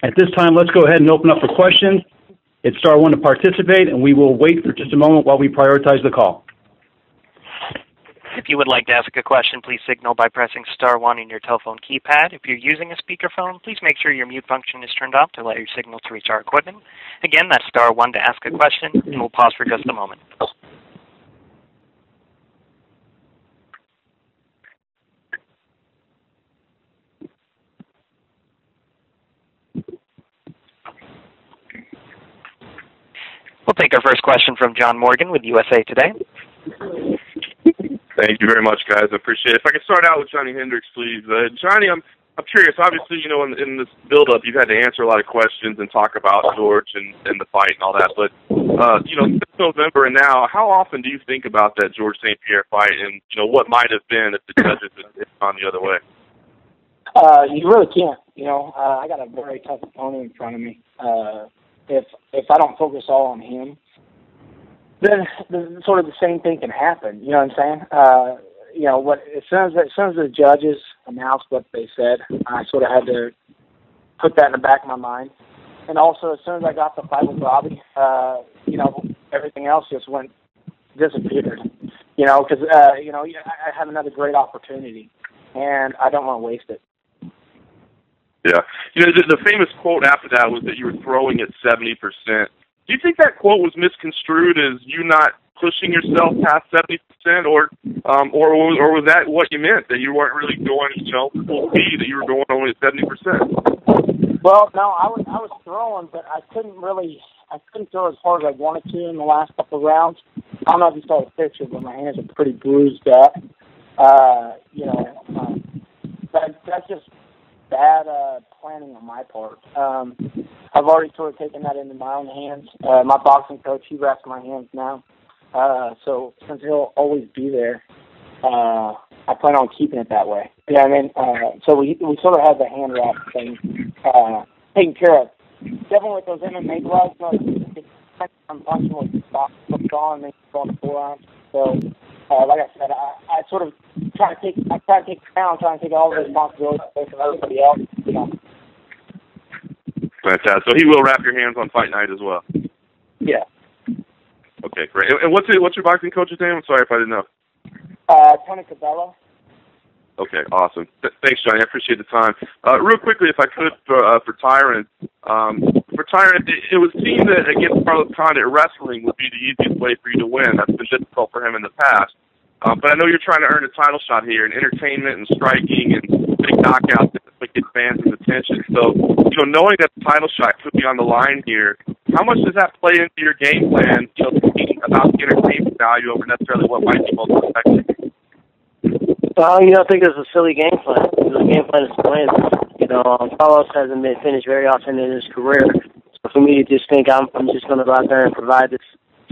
At this time, let's go ahead and open up for questions. It's star one to participate, and we will wait for just a moment while we prioritize the call. If you would like to ask a question, please signal by pressing star one on your telephone keypad. If you're using a speakerphone, please make sure your mute function is turned off to allow your signal to reach our equipment. Again, that's star one to ask a question, and we'll pause for just a moment. We'll take our first question from John Morgan with USA Today. Thank you very much, guys. I appreciate it. If I could start out with Johnny Hendricks, please. Johnny, I'm curious. Obviously, you know, in this build-up, you've had to answer a lot of questions and talk about George and the fight and all that. But, you know, since November and now, how often do you think about that George St. Pierre fight and, you know, what might have been if the judges had gone the other way? You really can't. You know, I got a very tough opponent in front of me. If I don't focus all on him, then sort of the same thing can happen. You know what I'm saying? You know, as soon as the judges announced what they said, I sort of had to put that in the back of my mind. And also, as soon as I got the fight with Robbie, you know, everything else just disappeared. You know, because you know, I have another great opportunity, and I don't want to waste it. Yeah. You know, the famous quote after that was that you were throwing at 70%. Do you think that quote was misconstrued as you not pushing yourself past 70%, or was that what you meant, that you weren't really going, you know, full speed, that you were going only at 70%? Well, no, I was throwing, but I couldn't throw as hard as I wanted to in the last couple of rounds. I don't know if you saw the picture, but my hands are pretty bruised up. You know, that's just bad planning on my part. I've already sort of taken that into my own hands. My boxing coach, he wraps my hands now. So since he'll always be there, I plan on keeping it that way. You know what I mean? So we sort of have the hand wrap thing taken care of. Definitely with those MMA gloves, I'm punching with the box hooked on and then on the forearms. So like I said, I sort of try to take all the responsibility from everybody else. You know. Fantastic. So he will wrap your hands on fight night as well. Yeah. Okay, great. And what's your boxing coach's name? I'm sorry if I didn't know. Tony Cabello. Okay, awesome. Thanks, Johnny. I appreciate the time. Real quickly, if I could, for Tyron. For Tyron, it was seen that against Lawler Condit, wrestling would be the easiest way for you to win. That's been difficult for him in the past. But I know you're trying to earn a title shot here in entertainment and striking and big knockouts that get fans' attention. So, you know, knowing that the title shot could be on the line here, how much does that play into your game plan, you know, thinking about the entertainment value over necessarily what might be most effective? You know, I think it's a silly game plan. The game plan is to win. You know, Carlos hasn't been finished very often in his career. So for me to just think I'm just going to go out there and provide this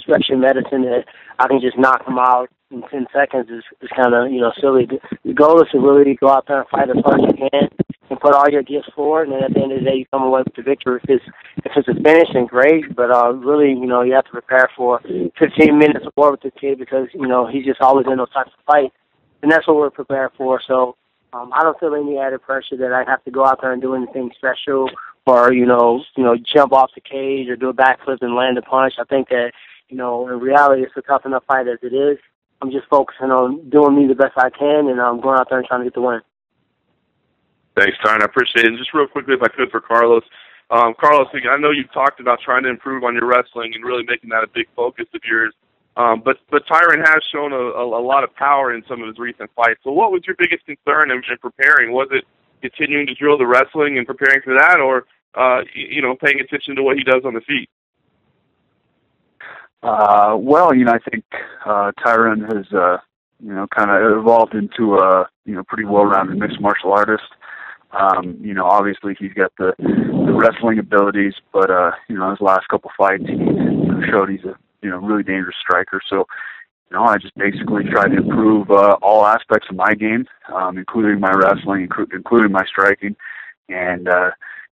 stretching medicine that I can just knock him out in 10 seconds is kind of, you know, silly. The goal is to really go out there and fight as hard as you can and put all your gifts forward, and then at the end of the day, you come away with the victory. If it's a finish, then great, but really, you know, you have to prepare for 15 minutes of war with the kid because, you know, he's just always in those types of fights, and that's what we're prepared for. So I don't feel any added pressure that I have to go out there and do anything special or, you know, jump off the cage or do a backflip and land a punch. I think that, you know, in reality, it's a tough enough fight as it is. I'm just focusing on doing me the best I can, and I'm going out there and trying to get the win. Thanks, Tyron. I appreciate it. And just real quickly, if I could, for Carlos. Carlos, I know you've talked about trying to improve on your wrestling and really making that a big focus of yours. But Tyron has shown a lot of power in some of his recent fights. So what was your biggest concern in preparing? Was it continuing to drill the wrestling and preparing for that, or you know, paying attention to what he does on the feet? Well, you know, I think Tyron has, you know, kind of evolved into a, you know, pretty well-rounded mixed martial artist. You know, obviously he's got the wrestling abilities, but, you know, his last couple fights, he showed he's a, you know, really dangerous striker. So, you know, I just basically try to improve all aspects of my game, including my wrestling, including my striking, and,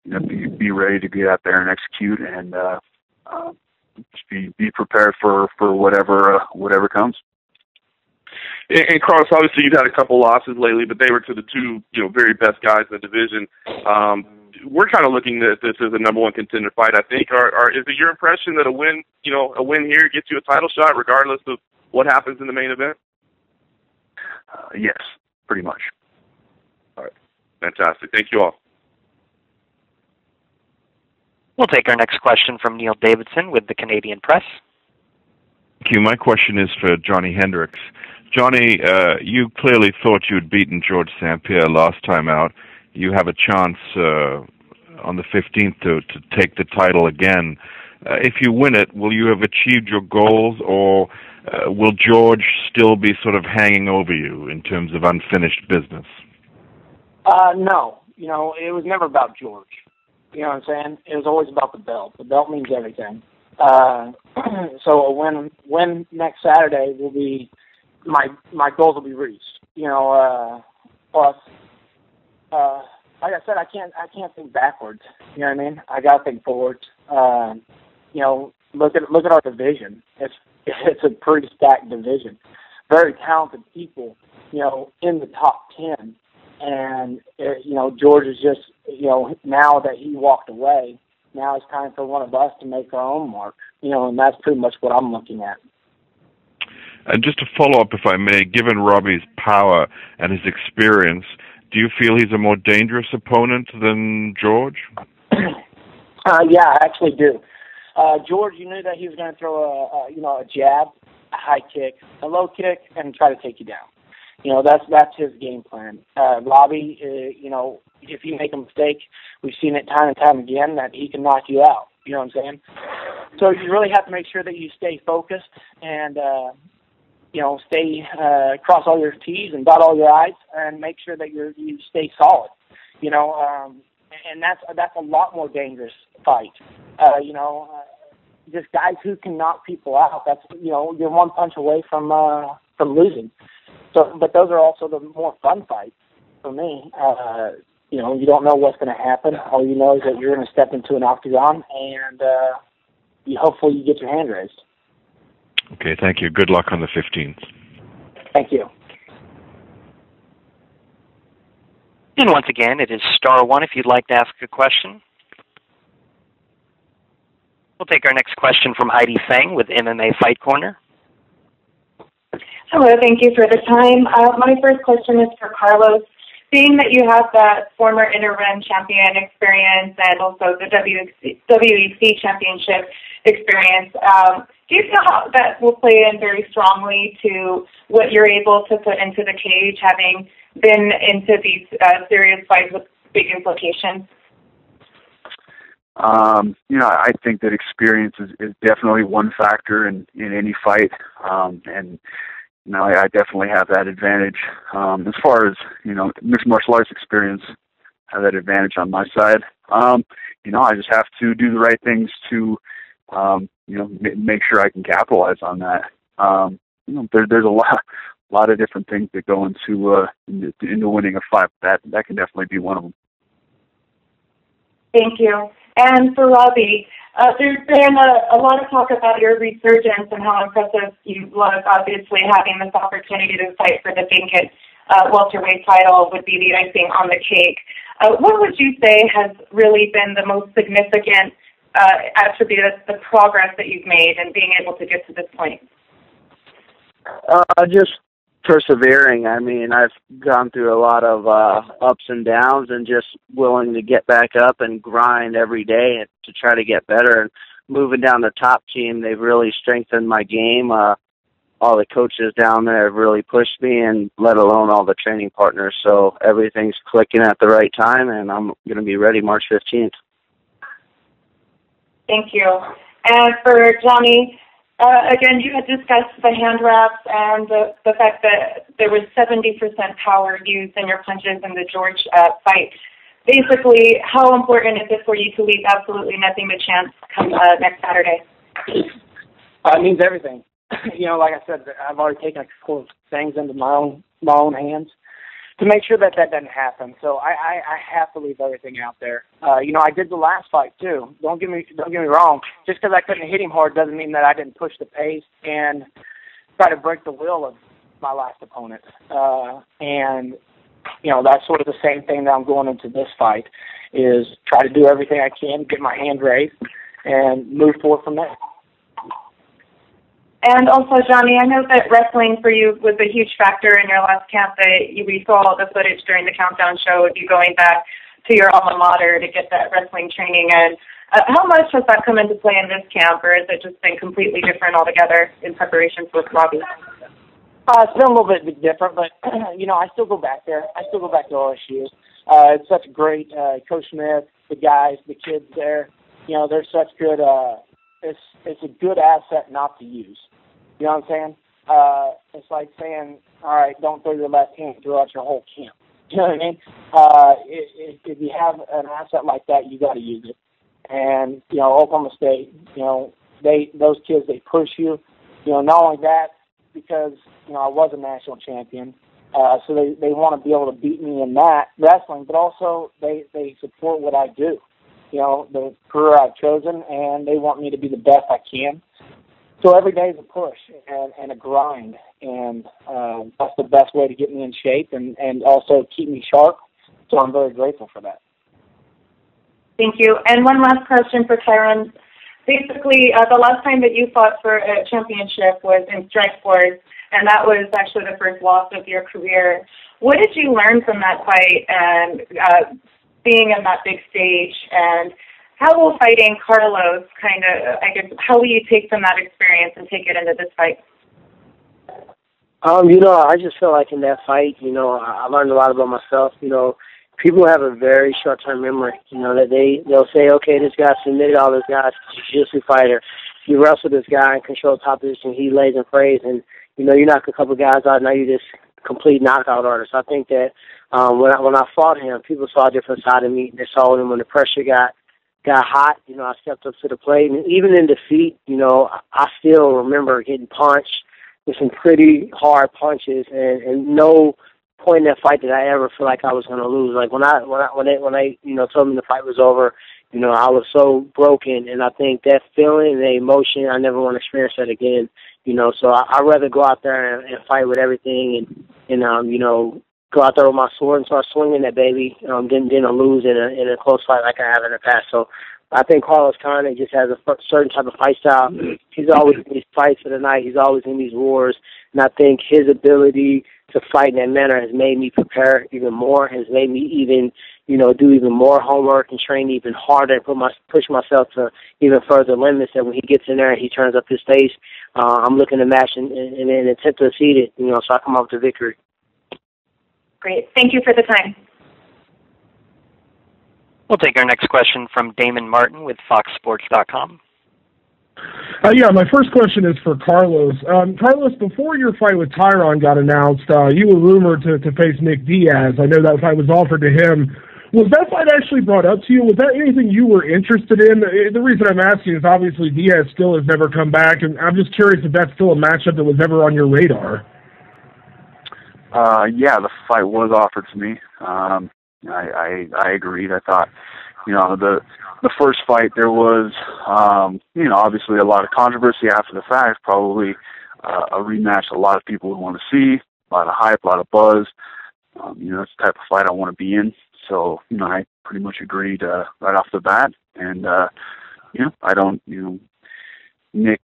you know, be ready to get out there and execute and, be prepared for whatever comes. And Carlos, obviously you've had a couple losses lately, but they were to the two, you know, very best guys in the division. we're kind of looking at this as a number one contender fight. I think. Is it your impression that a win here gets you a title shot, regardless of what happens in the main event? Yes, pretty much. All right, fantastic. Thank you all. We'll take our next question from Neil Davidson with the Canadian Press. Thank you. My question is for Johnny Hendricks. Johnny, you clearly thought you had beaten George St. Pierre last time out. You have a chance on the 15th to take the title again. If you win it, will you have achieved your goals, or will George still be sort of hanging over you in terms of unfinished business? No. It was never about George. You know what I'm saying? It was always about the belt. The belt means everything. So a win next Saturday will be my goals will be reached. Plus, like I said, I can't think backwards. You know what I mean? I got to think forwards. Look at our division. It's a pretty stacked division. Very talented people. In the top 10. And, George is just, now that he walked away, now it's time for one of us to make our own mark, and that's pretty much what I'm looking at. And just to follow up, if I may, given Robbie's power and his experience, do you feel he's a more dangerous opponent than George? Yeah, I actually do. George, you knew that he was going to throw a jab, a high kick, a low kick, and try to take you down. That's his game plan. Robbie, if you make a mistake, we've seen it time and time again that he can knock you out. You know what I'm saying? So you really have to make sure that you stay focused and, stay, cross all your T's and dot all your I's and make sure that you stay solid. And that's a lot more dangerous fight. Just guys who can knock people out. That's, you're one punch away from losing. So, but those are also the more fun fights for me. You don't know what's going to happen. All you know is that you're going to step into an octagon, and hopefully you get your hand raised. Okay, thank you. Good luck on the 15th. Thank you. And once again, it is *1 if you'd like to ask a question. We'll take our next question from Heidi Feng with MMA Fight Corner. Hello, thank you for the time. My first question is for Carlos. Seeing that you have that former interim champion experience and also the WEC championship experience, do you feel how that will play in very strongly to what you're able to put into the cage, having been into these serious fights with big implications? I think that experience is definitely one factor in any fight, and I definitely have that advantage. As far as, mixed martial arts experience, I have that advantage on my side. I just have to do the right things to, make sure I can capitalize on that. There's a lot of different things that go into winning a fight. That can definitely be one of them. Thank you. And for Robbie, there's been a lot of talk about your resurgence and how impressive you look. Obviously, having this opportunity to fight for the vacant welterweight title would be the icing on the cake. What would you say has really been the most significant attribute of the progress that you've made in being able to get to this point? Just persevering. I mean, I've gone through a lot of ups and downs, and just willing to get back up and grind every day to try to get better. And moving down the top team, they've really strengthened my game. All the coaches down there have really pushed me, and let alone all the training partners. So everything's clicking at the right time, and I'm going to be ready March 15th. Thank you. And for Johnny, again, you had discussed the hand wraps and the fact that there was 70% power used in your punches in the George fight. Basically, how important is it for you to leave absolutely nothing to chance come next Saturday? It means everything. Like I said, I've already taken a couple of things into my own hands to make sure that doesn't happen. So I have to leave everything out there. I did the last fight too. Don't get me wrong. Just because I couldn't hit him hard doesn't mean that I didn't push the pace and try to break the will of my last opponent. And that's sort of the same thing that I'm going into this fight. is try to do everything I can to get my hand raised and move forward from there. And also, Johnny, I know that wrestling for you was a huge factor in your last camp. We saw the footage during the countdown show of you going back to your alma mater to get that wrestling training. And how much has that come into play in this camp, or has it just been completely different altogether in preparation for Robbie? It's been a little bit different, but, I still go back there. I still go back to OSU. It's such a great Coach Smith, the guys, the kids there. They're such good it's a good asset not to use. You know what I'm saying? It's like saying, all right, don't throw your left hand throughout your whole camp. You know what I mean? If you have an asset like that, you got to use it. And, Oklahoma State, those kids, they push you. Not only that, because, I was a national champion, so they want to be able to beat me in that wrestling, but also they support what I do. The career I've chosen, and they want me to be the best I can. So every day is a push and a grind, and that's the best way to get me in shape and also keep me sharp. So I'm very grateful for that. Thank you. And one last question for Tyron. Basically, the last time that you fought for a championship was in Strikeforce, and that was actually the first loss of your career. What did you learn from that fight and being in that big stage, and how will fighting Carlos how will you take from that experience and take it into this fight? I just feel like in that fight, I learned a lot about myself. People have a very short-term memory, that they'll say, okay, this guy submitted all this guys, jiu-jitsu fighter. You wrestle this guy and control top position, he lays and prays, and, you knock a couple guys out, now you're this complete knockout artist. I think that when I fought him, people saw a different side of me. They saw him when the pressure got hot. I stepped up to the plate. And even in defeat, I still remember getting punched with some pretty hard punches, and no point in that fight did I ever feel like I was going to lose. Like when they told me the fight was over, I was so broken, and I think that feeling and the emotion, I never want to experience that again. So I'd rather go out there and fight with everything and go out there with my sword and start swinging that baby, than lose in a close fight like I have in the past. So I think Carlos Condit just has a certain type of fight style. He's always in these fights for the night. He's always in these wars. And I think his ability to fight in that manner has made me prepare even more, has made me even, do even more homework and train even harder and push myself to even further limits. And when he gets in there and he turns up his stage, I'm looking to match and attempt to exceed it, so I come up with the victory. Great. Thank you for the time. We'll take our next question from Damon Martin with FoxSports.com. Yeah, my first question is for Carlos. Carlos, before your fight with Tyron got announced, you were rumored to face Nick Diaz. I know that fight was offered to him. Was that fight actually brought up to you? Was that anything you were interested in? The reason I'm asking is obviously Diaz still has never come back, and I'm just curious if that's still a matchup that was ever on your radar. Yeah, the fight was offered to me. I agreed. I thought, the first fight there was, obviously a lot of controversy after the fact, probably a rematch a lot of people would want to see, a lot of hype, a lot of buzz. It's the type of fight I want to be in. So, I pretty much agreed right off the bat. And, I don't, Nick,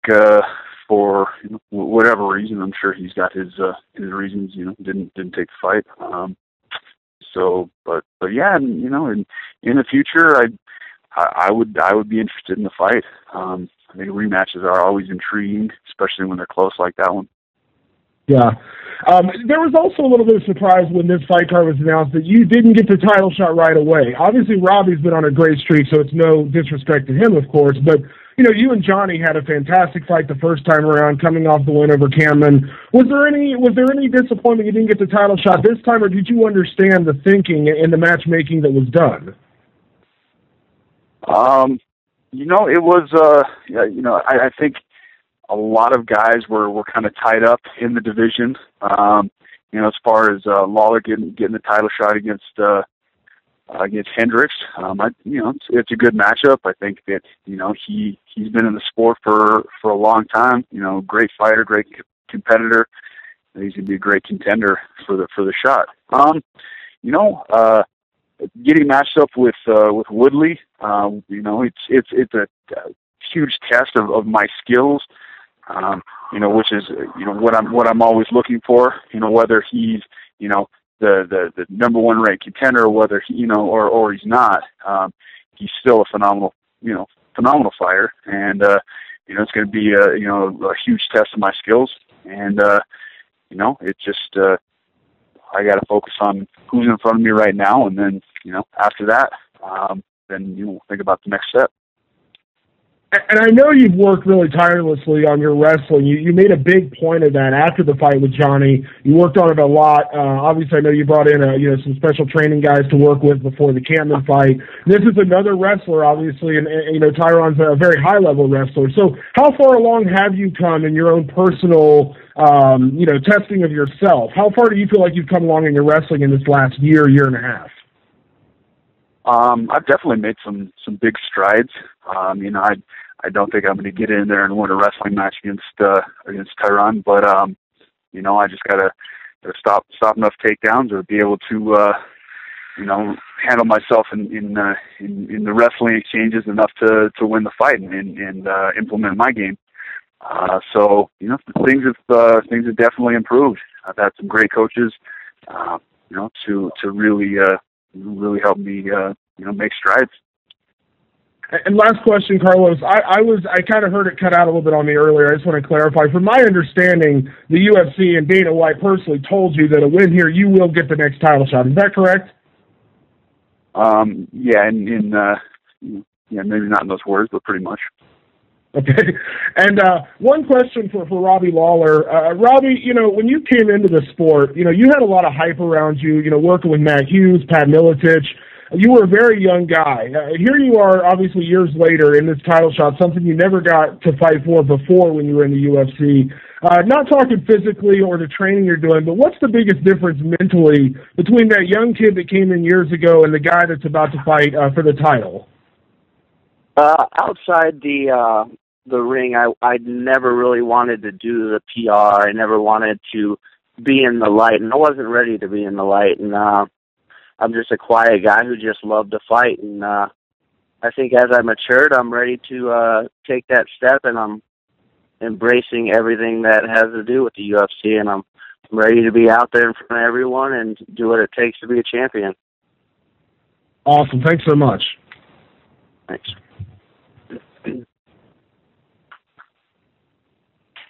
for whatever reason, I'm sure he's got his reasons, didn't take the fight. But yeah, in the future, I would be interested in the fight. I think rematches are always intriguing, especially when they're close like that one. Yeah. There was also a little bit of surprise when this fight card was announced that you didn't get the title shot right away. Obviously, Robbie's been on a great streak, so it's no disrespect to him, of course, but you and Johnny had a fantastic fight the first time around, coming off the win over Cameron. Was there any disappointment you didn't get the title shot this time, or did you understand the thinking and the matchmaking that was done? It was, I think a lot of guys were kind of tied up in the division. As far as Lawler getting the title shot against Hendricks, it's a good matchup. I think that he's been in the sport for a long time. Great fighter, great competitor. He's gonna be a great contender for the shot. getting matched up with Woodley, you know, it's a huge test of my skills, you know, which is, you know, what I'm always looking for, you know, whether he's, you know, the number one ranked contender, or whether he, you know, or he's not, he's still a phenomenal fighter, and you know, it's going to be you know, a huge test of my skills, and you know, it just I got to focus on who's in front of me right now, and then, you know, after that, then you know, think about the next step. And I know you've worked really tirelessly on your wrestling. You made a big point of that after the fight with Johnny. You worked on it a lot. Obviously, I know you brought in you know, some special training guys to work with before the Campman fight. This is another wrestler, obviously, and you know, Tyron's a very high-level wrestler. So how far along have you come in your own personal you know, testing of yourself? How far do you feel like you've come along in your wrestling in this last year and a half? I've definitely made some big strides. You know, I don't think I'm going to get in there and win a wrestling match against Tyron, but you know, I just gotta stop enough takedowns, or be able to you know, handle myself in the wrestling exchanges enough to win the fight and implement my game. So, you know, things have definitely improved. I've had some great coaches, you know, to really help me, you know, make strides. And last question, Carlos. I kind of heard it cut out a little bit on me earlier. I just want to clarify. From my understanding, the UFC and Dana White personally told you that a win here, you will get the next title shot. Is that correct? Yeah, yeah, maybe not in those words, but pretty much. Okay. And one question for Robbie Lawler. Robbie, you know, when you came into the sport, you know, you had a lot of hype around you, you know, working with Matt Hughes, Pat Miletich. You were a very young guy. Here you are, obviously, years later in this title shot, something you never got to fight for before when you were in the UFC. Not talking physically or the training you're doing, but what's the biggest difference mentally between that young kid that came in years ago and the guy that's about to fight for the title? Outside the ring, I never really wanted to do the PR. I never wanted to be in the light, and I wasn't ready to be in the light. And I'm just a quiet guy who just loved to fight. And I think as I matured, I'm ready to take that step, and I'm embracing everything that has to do with the UFC, and I'm ready to be out there in front of everyone and do what it takes to be a champion. Awesome. Thanks so much. Thanks.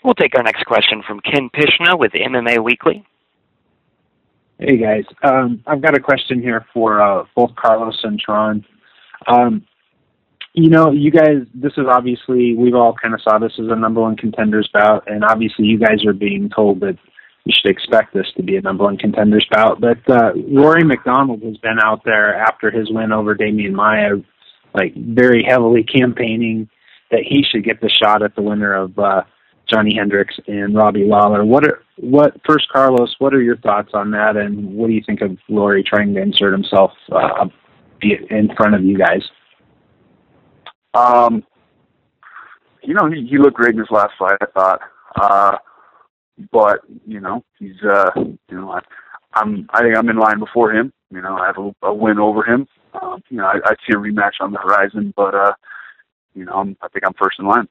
We'll take our next question from Ken Pishna with MMA Weekly. Hey, guys. I've got a question here for both Carlos and Tron. You know, you guys, this is obviously, we've all kind of saw this as a number one contenders bout, and obviously you guys are being told that you should expect this to be a number one contenders bout. But Rory McDonald has been out there after his win over Damian Maia, like very heavily campaigning that he should get the shot at the winner of Johnny Hendricks and Robbie Lawler. First, Carlos, what are your thoughts on that, and what do you think of Rory trying to insert himself in front of you guys? You know, he looked great in his last fight, I thought. But you know, he's you know, I think I'm in line before him. You know, I have a win over him. You know, I see a rematch on the horizon, but you know, I think I'm first in line.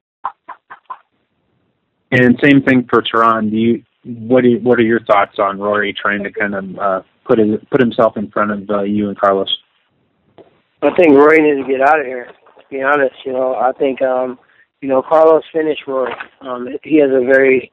And same thing for Teron. What are your thoughts on Rory trying to kind of put himself in front of you and Carlos? I think Rory needs to get out of here. To be honest, you know, I think you know, Carlos finished Rory. He has a very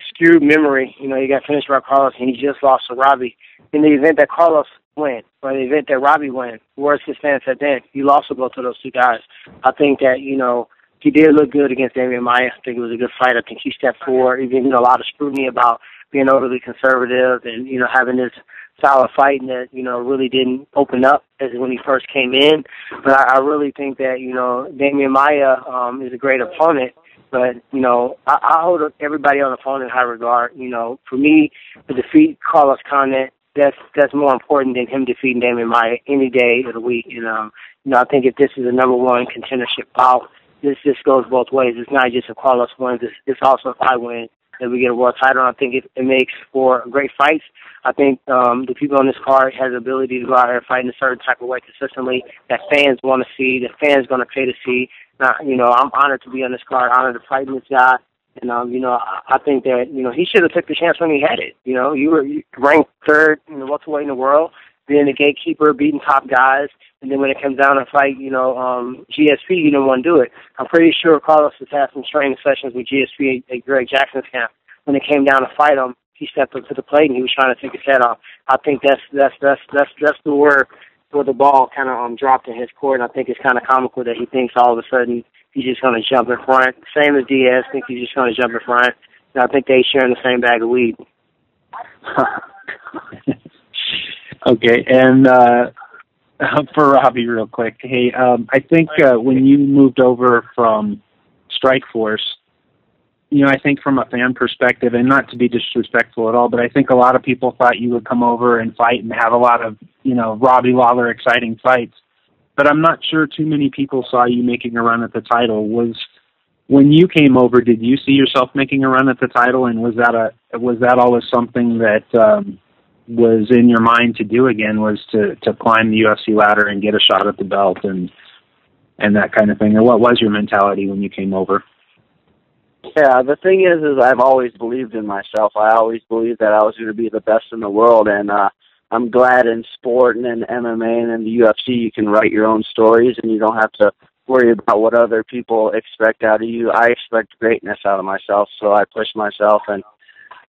skewed memory. You know, he got finished by Carlos, and he just lost to Robbie. In the event that Carlos win, or the event that Robbie win, where's his stance at then? He lost to both of those two guys. I think that, you know, he did look good against Damian Maia. I think it was a good fight. I think he stepped forward. Even a lot of scrutiny about being overly conservative and, you know, having this style of fighting that, you know, really didn't open up as when he first came in. But I really think that, you know, Damian Maia is a great opponent. But, you know, I hold everybody on the phone in high regard. You know, for me, to defeat Carlos Condit, that's more important than him defeating Damian Maia any day of the week. And, you know, I think if this is a number one contendership bout, this just goes both ways. It's not just if Carlos wins. It's also if I win. that we get a world title. I think it makes for great fights. I think the people on this card has the ability to go out there and fight in a certain type of way consistently that fans want to see, that fans going to pay to see. Now, I'm honored to be on this card, honored to fight this guy. And, I think that, he should have took the chance when he had it. You were ranked third in the welterweight in the world, being the gatekeeper, beating top guys. And then when it comes down to fight, GSP, you didn't want to do it. I'm pretty sure Carlos has had some training sessions with GSP at Greg Jackson's camp. When it came down to fight him, he stepped up to the plate and he was trying to take his head off. I think that's the word where the ball kind of dropped in his court. And I think it's kind of comical that he thinks all of a sudden he's just going to jump in front. Same as Diaz thinks he's just going to jump in front. And I think they sharing the same bag of weed. Okay, and for Robbie, real quick, hey, I think when you moved over from Strikeforce, I think from a fan perspective, and not to be disrespectful at all, but I think a lot of people thought you would come over and fight and have a lot of, Robbie Lawler exciting fights. But I'm not sure too many people saw you making a run at the title. When you came over, did you see yourself making a run at the title, and was that always something that was in your mind to do again, was to climb the UFC ladder and get a shot at the belt and that kind of thing? Or what was your mentality when you came over? Yeah, the thing is I've always believed in myself. I always believed that I was going to be the best in the world, and I'm glad in sport and in MMA and in the UFC you can write your own stories and you don't have to worry about what other people expect out of you. I expect greatness out of myself, so I push myself, and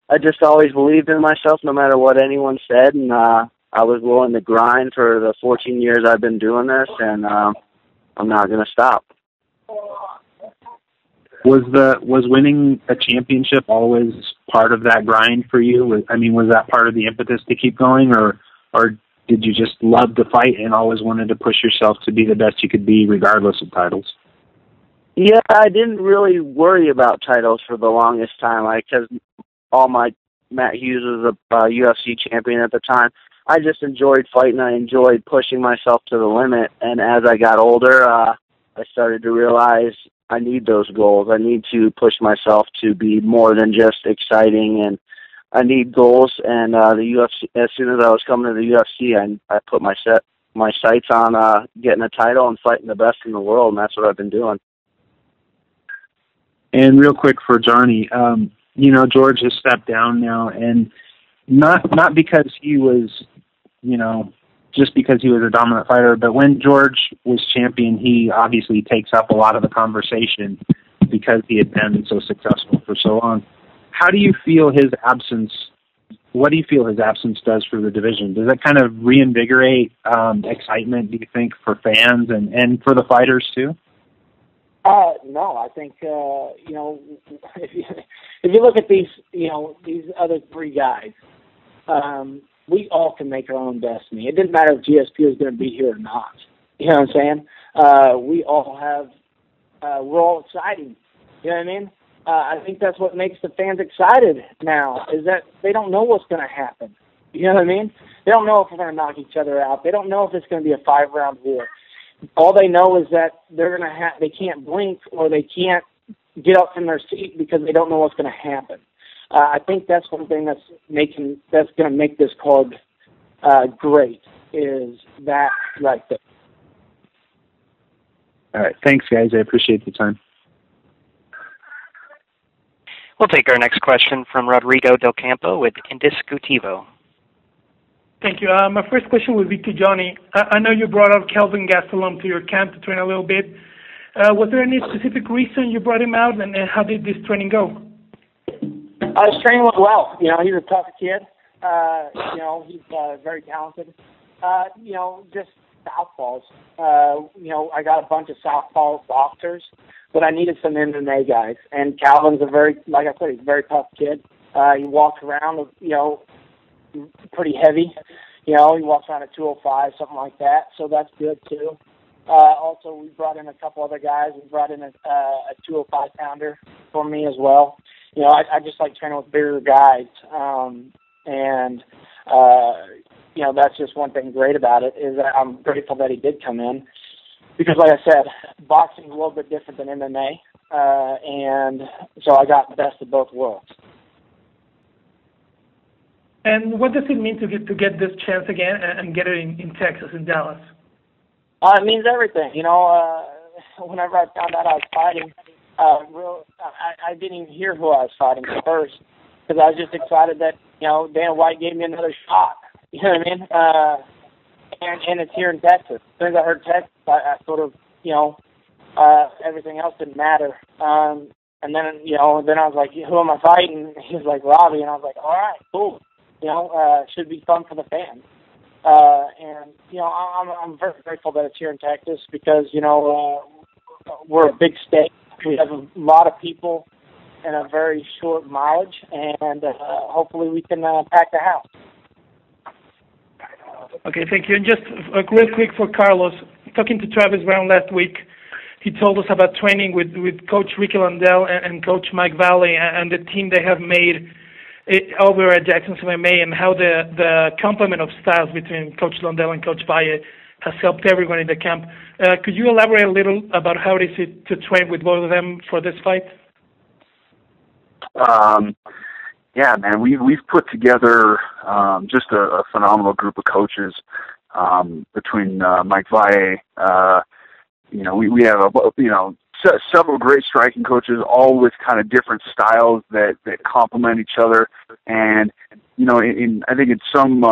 I just always believed in myself no matter what anyone said, and I was willing to grind for the 14 years I've been doing this, and I'm not going to stop. Was winning a championship always part of that grind for you? Was that part of the impetus to keep going, or did you just love to fight and always wanted to push yourself to be the best you could be regardless of titles? Yeah, I didn't really worry about titles for the longest time, because Matt Hughes was a UFC champion at the time. I just enjoyed fighting. I enjoyed pushing myself to the limit, and as I got older, I started to realize I need those goals. I need to push myself to be more than just exciting, and I need goals. And the UFC, as soon as I was coming to the UFC, I put my sights on getting a title and fighting the best in the world, and that's what I've been doing. And real quick for Johnny, George has stepped down now, and not because he was, just because he was a dominant fighter, but when George was champion, he obviously takes up a lot of the conversation because he had been so successful for so long. How do you feel his absence, what do you feel his absence does for the division? Does that kind of reinvigorate excitement, do you think, for fans and for the fighters too? No, I think, if you look at these other three guys, we all can make our own destiny. It didn't matter if GSP was going to be here or not. You know what I'm saying? We all have, we're all exciting. You know what I mean? I think that's what makes the fans excited now, is that they don't know what's going to happen. You know what I mean? They don't know if we're going to knock each other out. They don't know if it's going to be a 5-round war. All they know is that they can't blink or they can't get up from their seat because they don't know what's going to happen. I think that's one thing that's going to make this card great, is that right there. All right, thanks guys. I appreciate the time. We'll take our next question from Rodrigo Del Campo with Indiscutivo. Thank you. My first question would be to Johnny. I know you brought out Kelvin Gastelum to your camp to train a little bit. Was there any specific reason you brought him out, and how did this training go? His training went well. He's a tough kid. He's very talented. Just southpaws. I got a bunch of southpaw boxers, but I needed some MMA guys. And Calvin's he's a very tough kid. He walks around, pretty heavy. He walks around at 205, something like that. So that's good too. Also, we brought in a couple other guys. We brought in a 205-pounder for me as well. I just like training with bigger guys. That's just one thing great about it, is that I'm grateful that he did come in. Because like I said, boxing is a little bit different than MMA. And so I got the best of both worlds. And what does it mean to get this chance again and get it in Texas, in Dallas? It means everything. Whenever I found out I was fighting, I didn't even hear who I was fighting first because I was just excited that, Dana White gave me another shot. You know what I mean? And it's here in Texas. As soon as I heard Texas, I sort of, everything else didn't matter. And then, then I was like, who am I fighting? He was like, Robbie. And I was like, all right, cool. Should be fun for the fans. And I'm very grateful that it's here in Texas because, we're a big state. We have a lot of people in a very short mileage, and hopefully we can pack the house. Okay, thank you. And just real quick for Carlos, talking to Travis Brown last week, he told us about training with Coach Ricky Lundell and Coach Mike Valley and the team they have made over at Jackson's MMA and how the complement of styles between Coach Lundell and Coach Valle has helped everyone in the camp. Could you elaborate a little about how it is to train with both of them for this fight? Yeah, man, we've put together just a phenomenal group of coaches between Mike Valle. We have several great striking coaches, all with kind of different styles that complement each other. And I think in some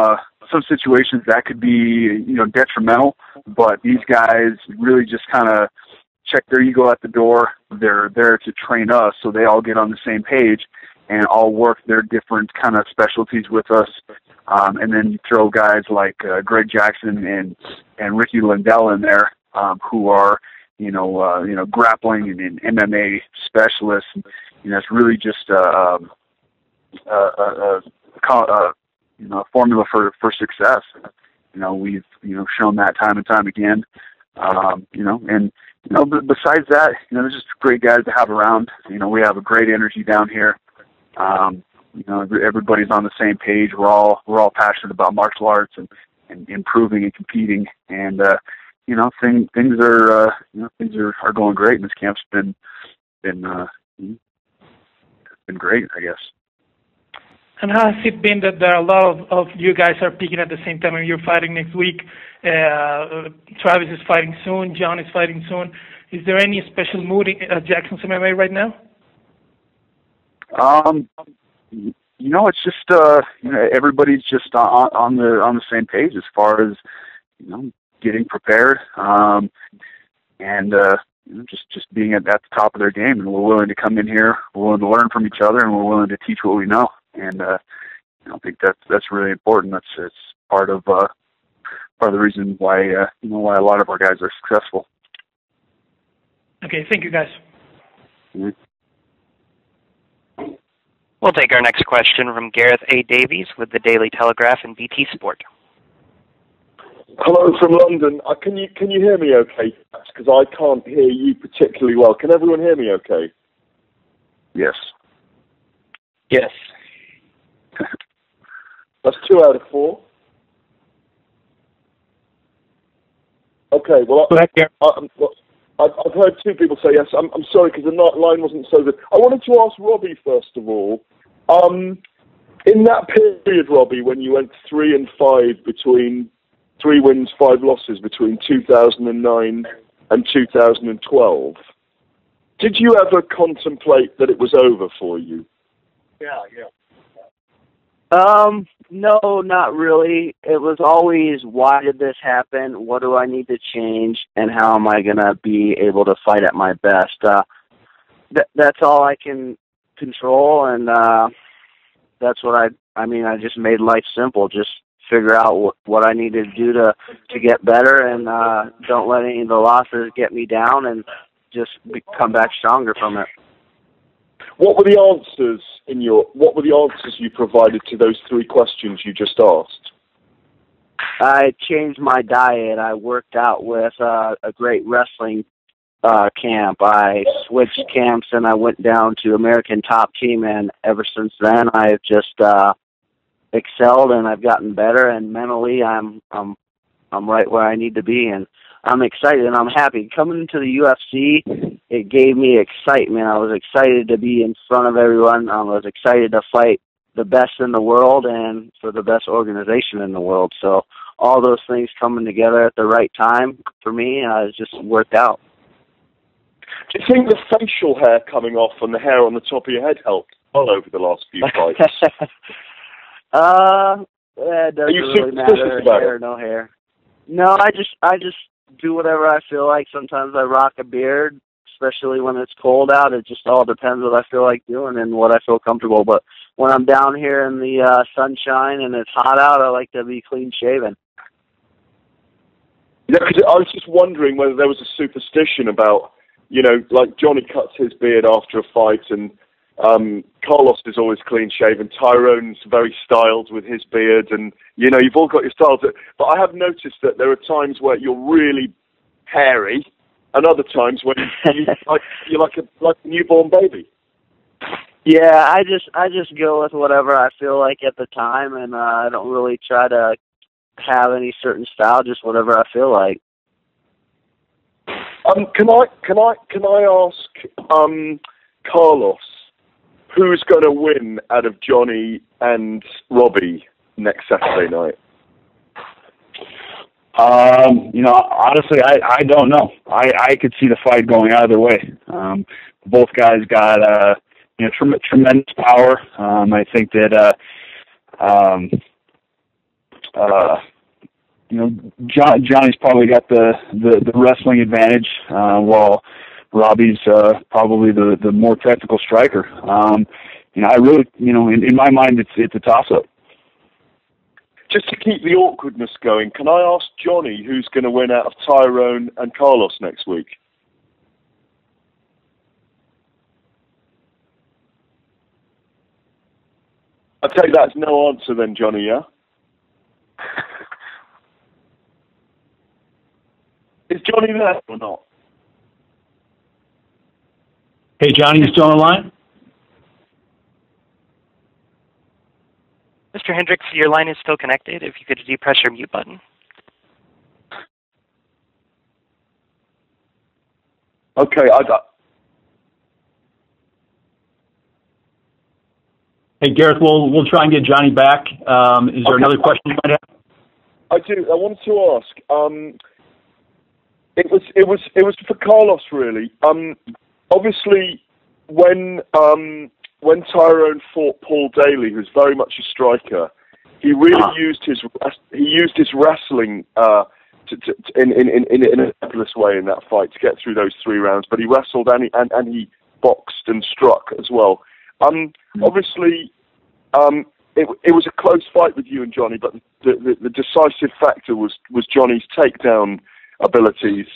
situations that could be detrimental, but these guys really just kind of check their ego at the door. They're there to train us, so they all get on the same page and all work their different kind of specialties with us. And then you throw guys like Greg Jackson and Ricky Lundell in there, who are grappling and MMA specialists. It's really just a formula for success. We've shown that time and time again. Besides that, there's just great guys to have around. We have a great energy down here. Everybody's on the same page. We're all passionate about martial arts and improving and competing. And things are going great. And this camp's been great, I guess. And how has it been that there are a lot of you guys are peaking at the same time and you're fighting next week? Travis is fighting soon. John is fighting soon. Is there any special mood at Jackson's MMA right now? It's just everybody's just on the same page as far as getting prepared and just being at the top of their game. And we're willing to come in here, we're willing to learn from each other, and we're willing to teach what we know. And I think that's really important. It's part of the reason why why a lot of our guys are successful. Okay, thank you, guys. Mm-hmm. We'll take our next question from Gareth A. Davies with the Daily Telegraph and BT Sport. Hello from London. Can you hear me okay? Because I can't hear you particularly well. Can everyone hear me okay? Yes. Yes. That's 2 out of 4. Okay, well, I've heard 2 people say yes. I'm sorry because the line wasn't so good. I wanted to ask Robbie, first of all, in that period, Robbie, when you went 3-5 between 3 wins, 5 losses between 2009 and 2012, did you ever contemplate that it was over for you? Yeah. No, not really. It was always, why did this happen? What do I need to change? And how am I going to be able to fight at my best? That's all I can control, and that's what I just made life simple. Just figure out what I need to do to get better, and don't let any of the losses get me down, and just come back stronger from it. What were the answers you provided to those 3 questions you just asked? I changed my diet. I worked out with a great wrestling camp. I switched camps and I went down to American Top Team, and ever since then I've just excelled and I've gotten better, and mentally I'm right where I need to be, and I'm excited and I'm happy. Coming into the UFC, it gave me excitement. I was excited to be in front of everyone. I was excited to fight the best in the world and for the best organization in the world. So all those things coming together at the right time for me, it's just worked out. Do you think the facial hair coming off and the hair on the top of your head helped all over the last few fights? It doesn't really matter, hair or no hair. No, I just do whatever I feel like. Sometimes I rock a beard, especially when it's cold out. It just all depends what I feel like doing and what I feel comfortable. But when I'm down here in the sunshine and it's hot out, I like to be clean shaven. Yeah, because I was just wondering whether there was a superstition about, you know, like Johnny cuts his beard after a fight, and Carlos is always clean shaven. Tyrone's very styled with his beard, and you know, you've all got your styles. But I have noticed that there are times where you're really hairy, and other times when you're like a newborn baby. Yeah, I just go with whatever I feel like at the time, and I don't really try to have any certain style, just whatever I feel like. Can I ask Carlos who's going to win out of Johnny and Robbie next Saturday night? You know, honestly, I don't know. I could see the fight going either way. Both guys got you know, tremendous power. I think that you know, Johnny's probably got the wrestling advantage, while Robbie's probably the more technical striker. You know, I really, you know, in my mind, it's a toss-up. Just to keep the awkwardness going, can I ask Johnny who's going to win out of Tyrone and Carlos next week? I take that as no answer then, Johnny, yeah? Is Johnny there or not? Hey, Johnny, you still on the line? Mr. Hendricks, your line is still connected. If you could depress your mute button. Okay, Hey, Gareth, we'll try and get Johnny back. Is there another question you might have? I do. I wanted to ask. It was for Carlos, really. Obviously, when Tyrone fought Paul Daly, who's very much a striker, he really used his wrestling in a fabulous way in that fight to get through those 3 rounds. But he wrestled and he boxed and struck as well. Obviously, it was a close fight with you and Johnny, but the decisive factor was Johnny's takedown abilities,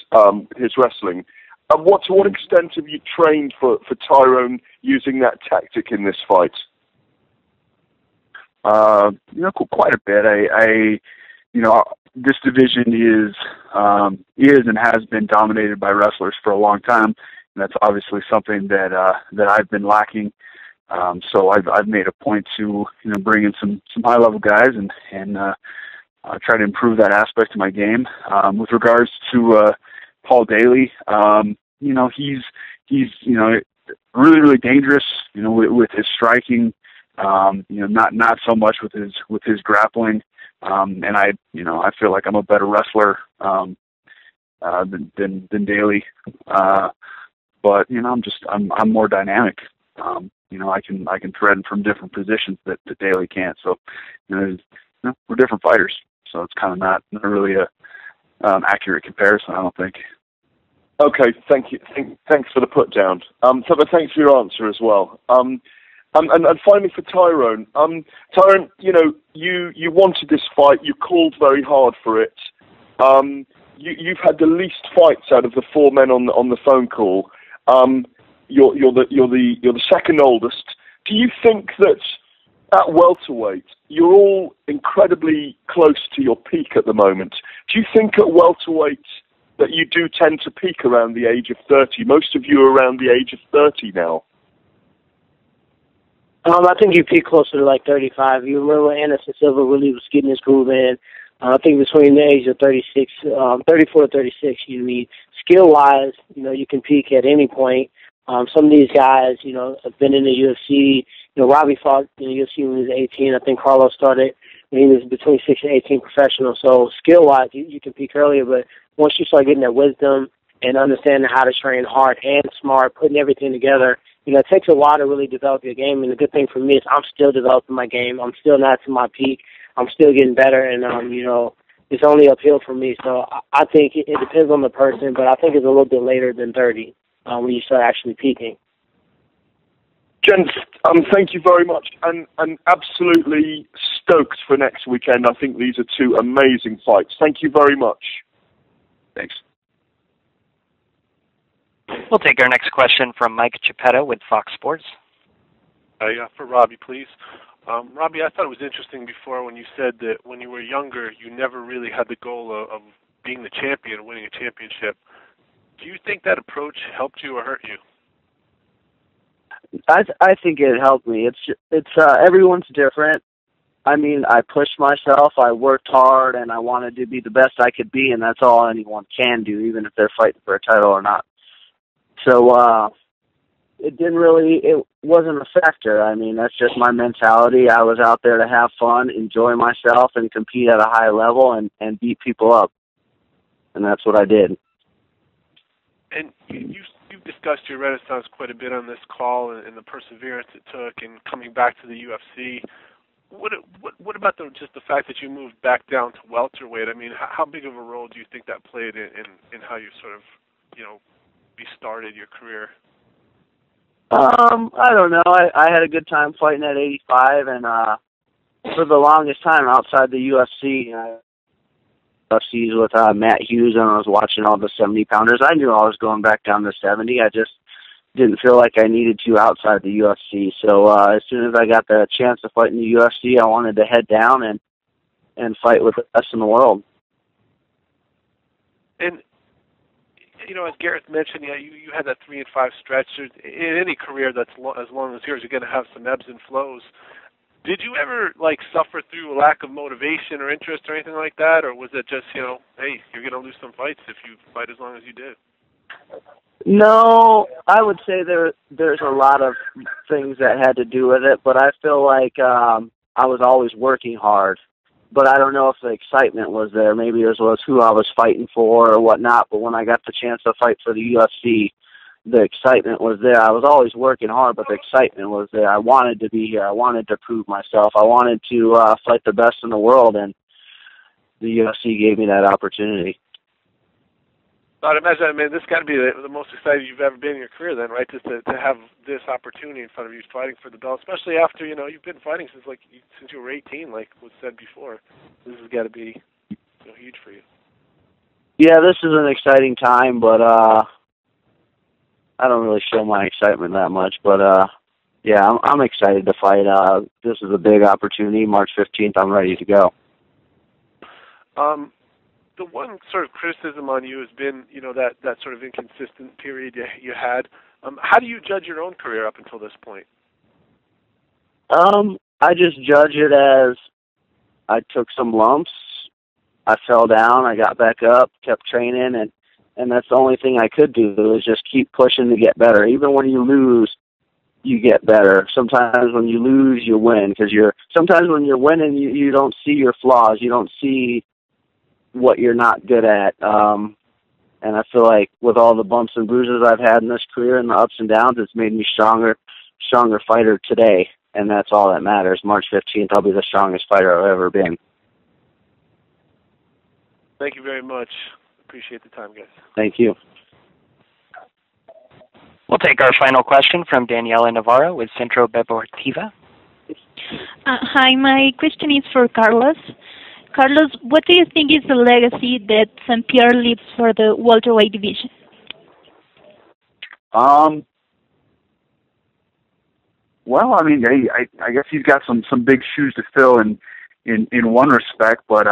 his wrestling. To what extent have you trained for Tyrone using that tactic in this fight? You know, quite a bit. You know, this division is and has been dominated by wrestlers for a long time, and that's obviously something that I've been lacking. So I've made a point to, you know, bring in some high level guys and try to improve that aspect of my game. With regards to Paul Daly, you know, he's you know, really dangerous, you know, with his striking. You know, not so much with his grappling. And I feel like I'm a better wrestler than Daly. But you know, I'm more dynamic. You know, I can thread from different positions that Daly can't. So, you know, we're different fighters. So it's kind of not really a accurate comparison, I don't think. Okay, thank you. Thanks for the put down. But thanks for your answer as well. And finally for Tyrone. Tyrone, you know, you wanted this fight. You called very hard for it. You've had the least fights out of the 4 men on the phone call. You're the second oldest. Do you think that at welterweight you're all incredibly close to your peak at the moment? Do you think at welterweight that you do tend to peak around the age of 30? Most of you are around the age of 30 now. I think you peak closer to like 35. You remember Anderson Silva really was getting his groove in. I think between the age of 34 to 36, you need skill-wise, you know, you can peak at any point. Some of these guys, you know, have been in the UFC, Robbie fought in the UFC when he was 18. I think Carlos started when he was between 6 and 18 professional. So skill-wise, you can peak earlier, but once you start getting that wisdom and understanding how to train hard and smart, putting everything together, it takes a while to really develop your game. And the good thing for me is I'm still developing my game. I'm still not to my peak. I'm still getting better, and it's only uphill for me. So I think it depends on the person, but I think it's a little bit later than 30 when you start actually peaking. Gents, thank you very much, and absolutely stoked for next weekend. I think these are two amazing fights. Thank you very much. Thanks. We'll take our next question from Mike Geppetto with Fox Sports. Yeah, for Robbie, please. Robbie, I thought it was interesting before when you said that when you were younger, you never really had the goal of being the champion, winning a championship. Do you think that approach helped you or hurt you? I think it helped me. It's everyone's different. I mean, I pushed myself, I worked hard, and I wanted to be the best I could be, and that's all anyone can do, even if they're fighting for a title or not. So it wasn't a factor. I mean, that's just my mentality. I was out there to have fun, enjoy myself, and compete at a high level and beat people up. And that's what I did. And you've discussed your renaissance quite a bit on this call and the perseverance it took in coming back to the UFC. What about just the fact that you moved back down to welterweight? I mean, how big of a role do you think that played in how you sort of, restarted your career? I don't know. I had a good time fighting at 85, and for the longest time outside the UFC, UFCs with Matt Hughes, and I was watching all the 70-pounders. I knew I was going back down to 70. I just didn't feel like I needed to outside the UFC. So as soon as I got the chance to fight in the UFC, I wanted to head down and fight with the best in the world. And as Gareth mentioned, you had that 3 and 5 stretch. In any career that's as long as yours, you're going to have some ebbs and flows. Did you ever suffer through a lack of motivation or interest or anything like that, or was it just hey, you're going to lose some fights if you fight as long as you did? No, I would say there's a lot of things that had to do with it, but I feel like I was always working hard. But I don't know if the excitement was there. Maybe it was who I was fighting for or whatnot. But when I got the chance to fight for the UFC, the excitement was there. I was always working hard, but the excitement was there. I wanted to be here. I wanted to prove myself. I wanted to fight the best in the world, and the UFC gave me that opportunity. I'd imagine, this got to be the most excited you've ever been in your career then, right? Just to have this opportunity in front of you fighting for the belt, especially after, you've been fighting since you were 18, like was said before. This has got to be huge for you. Yeah, this is an exciting time, but I don't really show my excitement that much. But, yeah, I'm excited to fight. This is a big opportunity. March 15th, I'm ready to go. The one sort of criticism on you has been, that sort of inconsistent period you had. How do you judge your own career up until this point? I just judge it as I took some lumps, I fell down, I got back up, kept training, and that's the only thing I could do was just keep pushing to get better. Even when you lose, you get better. Sometimes when you lose, you win, because sometimes when you're winning, you don't see your flaws, you don't see what you're not good at. And I feel like with all the bumps and bruises I've had in this career and the ups and downs, it's made me stronger fighter today. And that's all that matters. March 15th, I'll be the strongest fighter I've ever been. Thank you very much. Appreciate the time, guys. Thank you. We'll take our final question from Daniela Navarro with Centro Deportiva. Hi, my question is for Carlos. Carlos, what do you think is the legacy that St. Pierre leaves for the welterweight division? Well, I guess he's got some big shoes to fill in one respect, but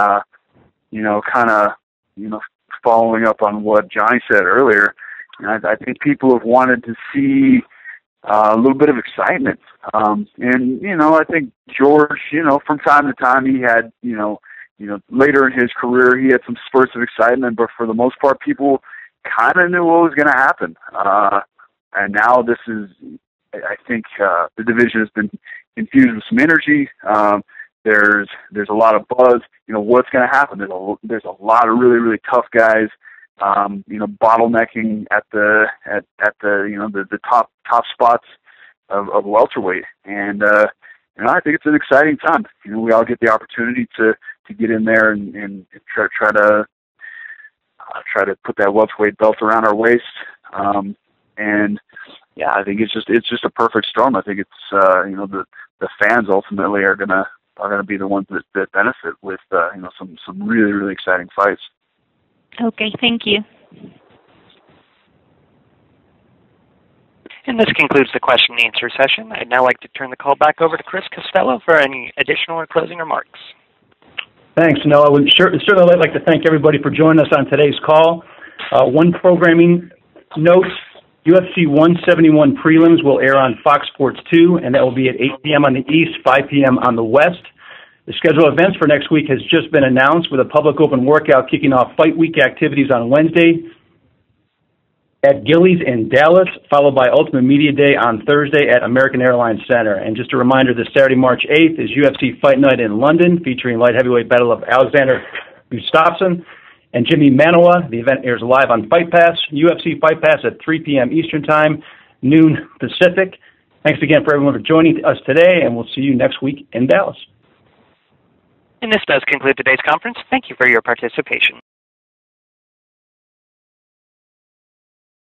following up on what Johnny said earlier, I think people have wanted to see a little bit of excitement, and I think George, from time to time he had, later in his career, he had some spurts of excitement, but for the most part, people kind of knew what was going to happen. And now this is I think the division has been infused with some energy. There's a lot of buzz. What's going to happen? There's a lot of really, really tough guys. Bottlenecking at the top spots of welterweight, and I think it's an exciting time. We all get the opportunity to get in there and try to put that welterweight belt around our waist. And yeah, I think it's just a perfect storm. I think it's the fans ultimately are gonna be the ones that benefit with some really, really exciting fights. Okay, thank you. And this concludes the question and answer session. I'd now like to turn the call back over to Chris Costello for any additional or closing remarks. Thanks, Noah. I would certainly like to thank everybody for joining us on today's call. One programming note, UFC 171 prelims will air on Fox Sports 2, and that will be at 8 p.m. on the East, 5 p.m. on the West. The schedule of events for next week has just been announced, with a public open workout kicking off Fight Week activities on Wednesday at Gilley's in Dallas, followed by Ultimate Media Day on Thursday at American Airlines Center. And just a reminder, this Saturday, March 8th, is UFC Fight Night in London, featuring light heavyweight battle of Alexander Gustafsson and Jimmy Manoa. The event airs live on Fight Pass, UFC Fight Pass at 3 p.m. Eastern Time, noon Pacific. Thanks again for everyone for joining us today, and we'll see you next week in Dallas. And this does conclude today's conference. Thank you for your participation.